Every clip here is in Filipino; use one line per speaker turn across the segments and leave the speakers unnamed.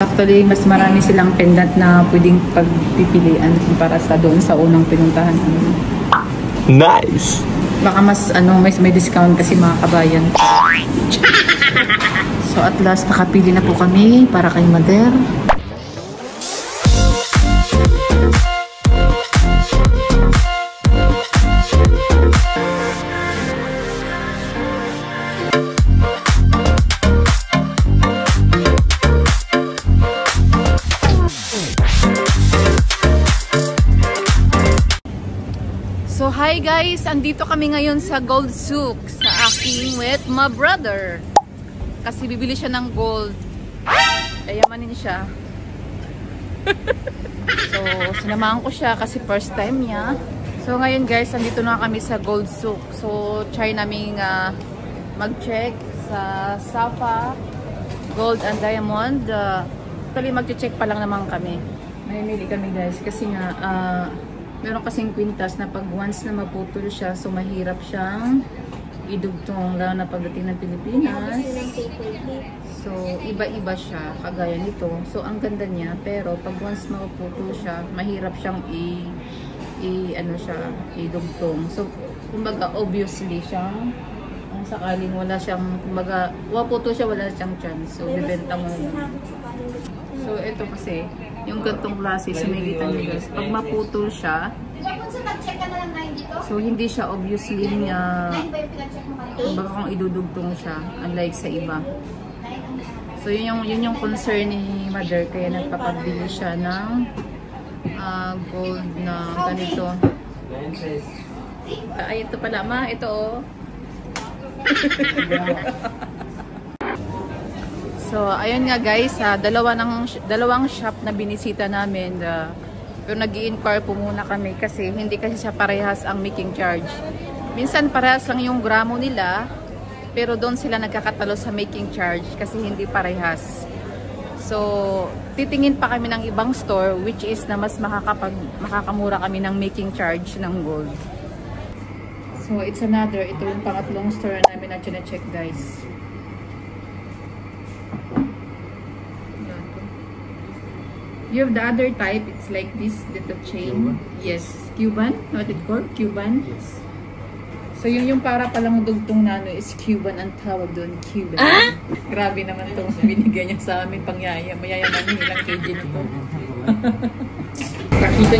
Actually, mas marami silang pendant na pwedeng pagpipilian kumpara sa doon sa unang pinuntahan.
Nice!
Baka mas may discount kasi mga kabayan. So at last, nakapili na po kami para kay Mother. So hi guys, andito kami ngayon sa Gold Souk sa aking with my brother. Kasi bibili siya ng gold. Kayamanin siya. So sinamahan ko siya kasi first time niya. So ngayon guys, andito na kami sa Gold Souk. So try naming mag-check sa Safa Gold and Diamond. Actually mag-check pa lang naman kami. Mamimili kami guys kasi nga meron kasing kwintas na pag once na maputol siya, so mahirap siyang idugtong, lalo na pagdating ng Pilipinas. So iba-iba siya, kagaya nito. So ang ganda niya, pero pag once maputol siya, mahirap siyang idugtong. So kumbaga obviously siyang, kung sakaling wala siyang, kumbaga maputol siya, wala siyang chance. So bibenta mo. So ito kasi yung gantong klase, sumigitan nyo guys, pag maputol siya, so hindi siya obviously kumbaga kung idudugtong siya, unlike sa iba. So yun yung concern ni Mother, kaya nagpapabili siya ng gold na ganito. Ay, ito pala ma, ito oh. So, ayun nga guys, dalawang shop na binisita namin. Pero nag-i-inquire po muna kami kasi hindi kasi siya parehas ang making charge. Minsan parehas lang yung gramo nila, pero doon sila nagkakatalo sa making charge kasi hindi parehas. So, titingin pa kami ng ibang store which is na mas makakamura kami ng making charge ng gold. So, ito yung pangatlong store namin na chine-check guys. You have the other type, it's like this, the chain. Yes, Cuban, what it called? Cuban. Yes. So yung para palang dugtong na is Cuban, ang tawag doon, Cuban. Grabe naman itong binigay niya sa amin, mayayamanin ilang kg nito.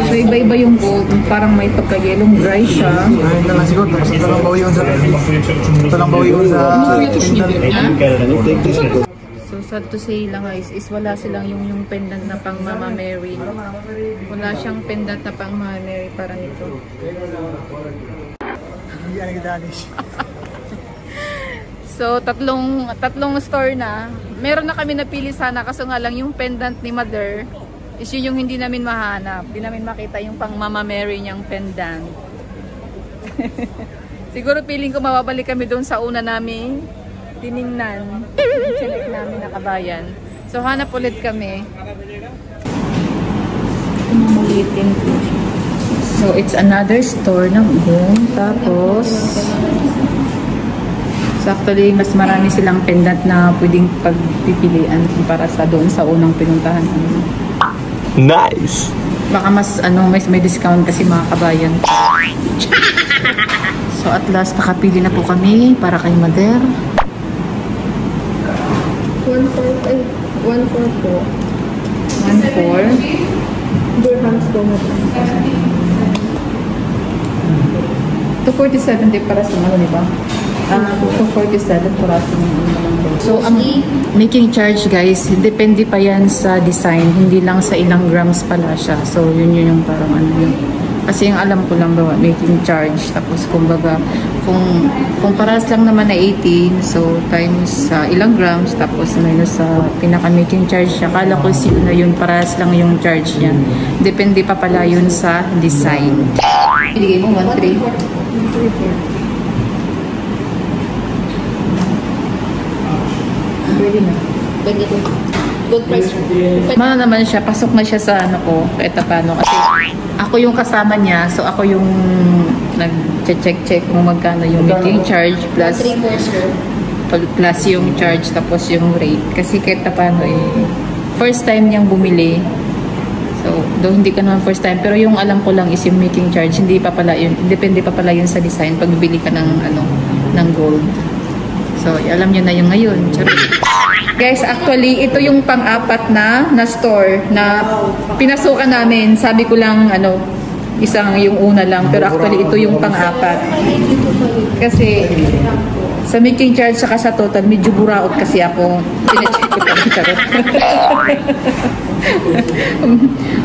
So iba-iba yung gold, parang may pagka-yellow dry siya.
Ayun na lang siguro, tapos ito lang bawi ko sa
So sad to say lang guys, is wala silang yung pendant na pang Mama Mary. Wala siyang pendant na pang Mama Mary para nito. So tatlong store na. Meron na kami napili sana, kaso nga lang yung pendant ni Mother is yun yung hindi namin mahanap. Hindi namin makita yung pang Mama Mary niyang pendant. Siguro feeling ko mababalik kami doon sa una naming tiningnan. Check namin na kabayan. So hanap ulit kami. Umulitin po. So it's another store na doon. Tapos actually mas marami silang pendant na pwedeng pagpipilian kumpara sa doon sa unang pinuntahan.
Nice!
Baka mas may discount kasi mga kabayan. So at last nakapili na po kami para kay Mother.
1.4 po.
1.4
Dirhams po mo.
247 din para sa di ba? 247 para sa So, ang making charge guys, depende pa yan sa design, hindi lang sa ilang grams pala siya. So, yun yung parang yun. Kasi yung alam ko lang ba, making charge. Tapos, kumbaga, kung paras lang naman na 18, so times ilang grams, tapos minus sa pinaka-making charge siya. Kala ko na yun, paras lang yung charge niya. Depende pa pala yun sa design. Bigay mo, 1.3. Pwede na.
Pwede po. Good price.
Ano naman siya, pasok na siya sa ko, kahit paano. Kasi ako yung kasama niya, so ako yung nag-check kung magkano yung making charge plus yung charge tapos yung rate. Kasi kahit paano first time niyang bumili. So, though hindi ka naman first time, pero yung alam ko lang is yung making charge, hindi pa pala yun, depende pa pala yun sa design pag bibili ka ng, ng gold. So, alam niyo na yung ngayon. Charot. Guys, actually, ito yung pang-apat na store na pinasukan namin. Sabi ko lang, isang yung una lang, pero actually, ito yung pang-apat. Kasi, sa making charge saka sa total, medyo buraot kasi ako. Sinecheck ko pa rin, charot.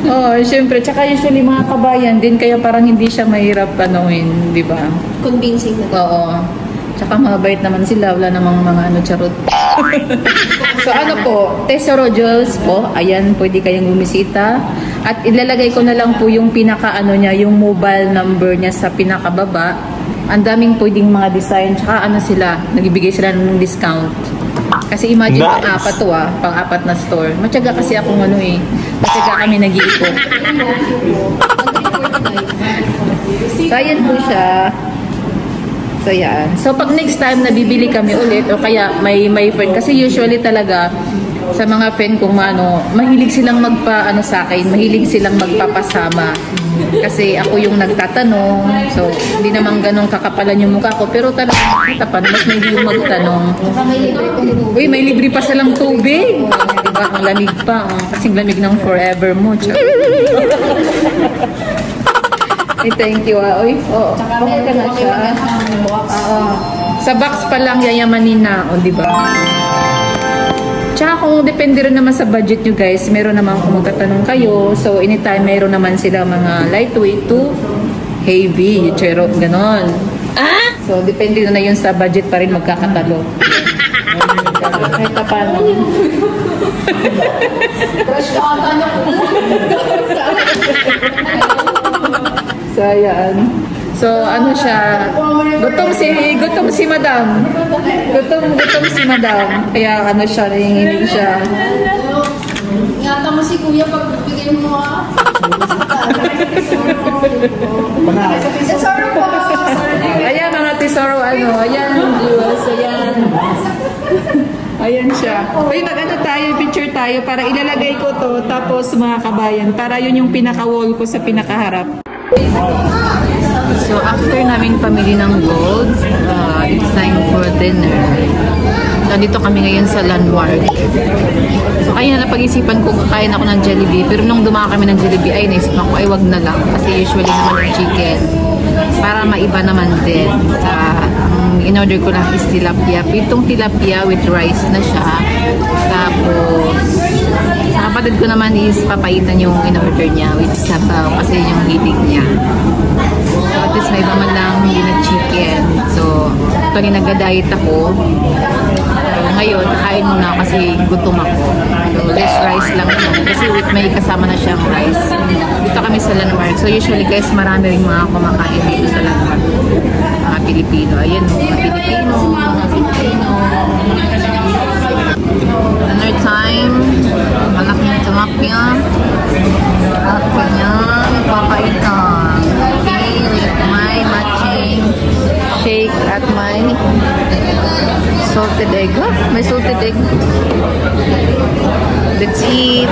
Oh, syempre, tsaka usually mga kabayan din, kaya parang hindi siya mahirap di ba?
Convincing na.
Oo. Tsaka mabait naman sila, wala namang mga charot. So po, Tesoro Jewels po, ayan, pwede kayong bumisita. At ilalagay ko na lang po yung pinaka niya, yung mobile number niya sa pinakababa. Ang daming pwedeng mga design, tsaka sila, nagbibigay sila ng discount. Kasi imagine pang-apat to pang-apat na store. Matyaga kasi akong matyaga kami nag-iikot. So, ayan po siya. So, yan. So, pag next time na bibili kami ulit, o kaya may friend, kasi usually talaga, sa mga friend kong mahilig silang sa akin, mahilig silang magpapasama. Kasi ako yung nagtatanong, so, hindi naman ganun kakapalan yung mukha ko, pero talagang mas may yung magtanong. Uy, may libre pa silang tubig. Diba? Ang lamig pa. Kasing lamig ng forever mo. Thank you. Uy, bakit ka na siya? Sa box pa lang yayamanin na, di ba? Tsaka kung depende rin naman sa budget nyo guys, meron naman kung magtatanong kayo. So, anytime meron naman sila mga lightweight to heavy, chero, ganon. So, depende na yun sa budget pa rin magkakatalo. Kahit pa paano. Crush ka ata na po. So, ayan. So, siya. Gutom si madam. Gutom si madam. Kaya, siya, nanginginig siya.
Ingatan mo si kuya pag bigay mo Tesoro po!
Ayan, mga tesoro, ayan, viewers, ayan. Ayan siya. Uy, tayo, picture tayo para ilalagay ko to, tapos mga kabayan, para yun yung pinaka-wall ko sa pinakaharap. So, after namin pamili ng gold, it's time for dinner. Nandito kami ngayon sa Landmark. So, kaya napag-isipan ko, kakain ako ng Jollibee. Pero nung dumaka kami ng Jollibee, ay naisip ako, ay wag na lang. Kasi usually naman yung chicken. Para maiba naman din. In-order ko lang is tilapia. Itong tilapia with rice na siya. Tapos, sa kapatid ko naman is papaitan yung in-order niya with sabaw. Kasi yung hilig niya. So, at least may iba man lang hindi na chicken. So, actually nag-diet ako. Ngayon, kain muna kasi gutom ako. So, less rice lang naman. Kasi may kasama na siyang rice. Dito kami sa Landmark. So, usually guys, marami rin mga kumakain dito sa Landmark. Mga Pilipino. Ayan, mga Pilipino. Another time, malaking tilapia. At kanyang papaitan. Okay, with my matching shake at my salted egg. May salted egg. Let's eat.